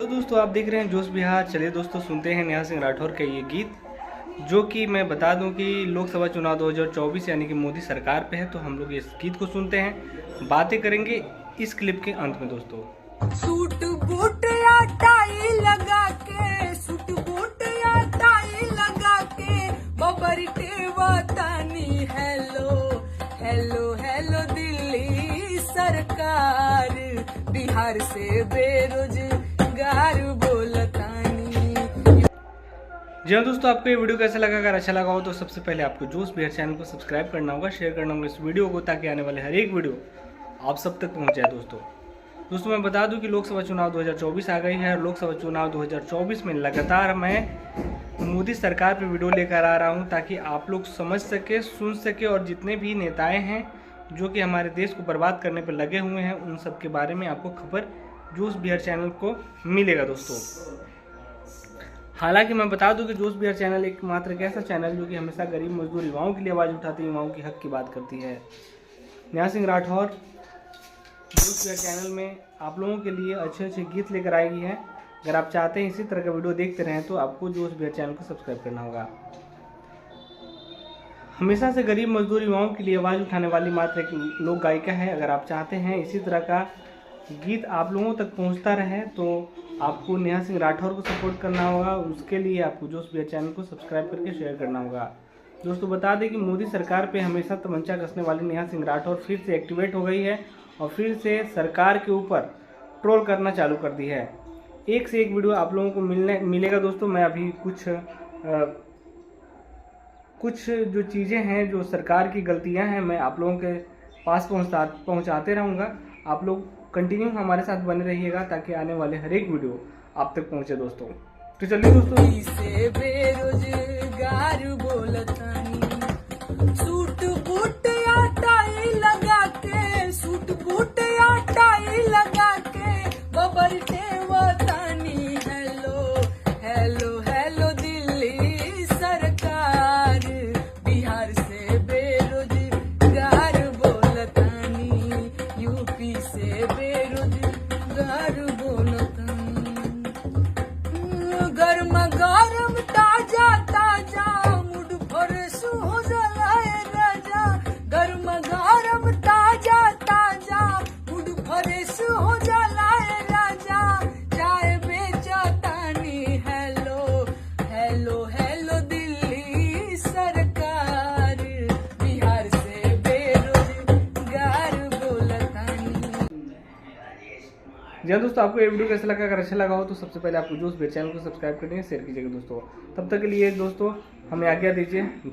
तो दोस्तों आप देख रहे हैं जोश बिहार। चलिए दोस्तों सुनते हैं नेहा सिंह राठौर का ये गीत, जो कि मैं बता दूं कि लोकसभा चुनाव 2024 यानी कि मोदी सरकार पे है। तो हम लोग इस गीत को सुनते हैं, बातें करेंगे इस क्लिप के अंत में दोस्तों। सूट बूट या टाई लगा के, सूट बूट या टाई लगा के बबर के वतनी हेलो हेलो हेलो दिल्ली सरकार, बिहार से बेरोजगार बोलतानी। जी हाँ दोस्तों, आपको ये वीडियो कैसा लगा? अगर अच्छा लगा हो तो सबसे पहले आपको जोश बिहार चैनल को सब्सक्राइब करना होगा, शेयर करना होगा इस वीडियो को, ताकि आने वाले हर एक वीडियो आप सब तक पहुँच जाए। दोस्तों मैं बता दूं कि लोकसभा चुनाव 2024 आ गई है और लोकसभा चुनाव 2024 में लगातार मैं मोदी सरकार पर वीडियो लेकर आ रहा हूं, ताकि आप लोग समझ सके, सुन सके, और जितने भी नेताएं हैं जो कि हमारे देश को बर्बाद करने पर लगे हुए हैं उन सब के बारे में आपको खबर जोश बिहार चैनल को मिलेगा दोस्तों। हालांकि मैं बता दूं कि जोश बिहार चैनल एकमात्र एक ऐसा चैनल जो कि हमेशा गरीब मजदूर युवाओं के लिए आवाज़ उठाती है, युवाओं के हक की बात करती है। नेहा सिंह राठौर जोश बिहार चैनल में आप लोगों के लिए अच्छे अच्छे गीत लेकर आएगी है। अगर आप चाहते हैं इसी तरह का वीडियो देखते रहें तो आपको जोश बिहार चैनल को सब्सक्राइब करना होगा। हमेशा से गरीब मजदूर युवाओं के लिए आवाज़ उठाने वाली मात्र एक लोक गायिका है। अगर आप चाहते हैं इसी तरह का गीत आप लोगों तक पहुंचता रहे तो आपको नेहा सिंह राठौर को सपोर्ट करना होगा। उसके लिए आपको जोश बिहार चैनल को सब्सक्राइब करके शेयर करना होगा। दोस्तों बता दें कि मोदी सरकार पे हमेशा तमंचा कसने वाली नेहा सिंह राठौर फिर से एक्टिवेट हो गई है और फिर से सरकार के ऊपर ट्रोल करना चालू कर दी है। एक से एक वीडियो आप लोगों को मिलेगा दोस्तों। मैं अभी कुछ जो चीज़ें हैं, जो सरकार की गलतियां हैं, मैं आप लोगों के पास पहुंचाते रहूँगा। आप लोग कंटिन्यू हमारे साथ बने रहिएगा ताकि आने वाले हर एक वीडियो आप तक पहुंचे दोस्तों। तो चलिए दोस्तों, से बेरोजगार बोलतानी, सूट बूट या टाई लगा के, सूट बूट या टाई लगा के बबर के वतनी हेलो हेलो हेलो दिल्ली सरकार, बिहार से बेरोजगार बोलतानी, यूपी से बेरोजगार बोलतानी। गरम गरम ताजा ताजा मूड फ्रेश हो जलाए राजा, गरम गरम ताजा ताजा मूड फ्रेश हो जलाए राजा, चाय बेचतानी हेलो हेलो हेलो दिल्ली सरकार, बिहार से बेरोजगार बोलतानी। जी हाँ दोस्तों, आपको ये वीडियो कैसा लगा? अगर अच्छा लगा हो तो सबसे पहले आपको जोश बिहार चैनल को सब्सक्राइब करिए, शेयर कीजिएगा दोस्तों। तब तक के लिए दोस्तों हमें आज्ञा दीजिए। धन्यवाद।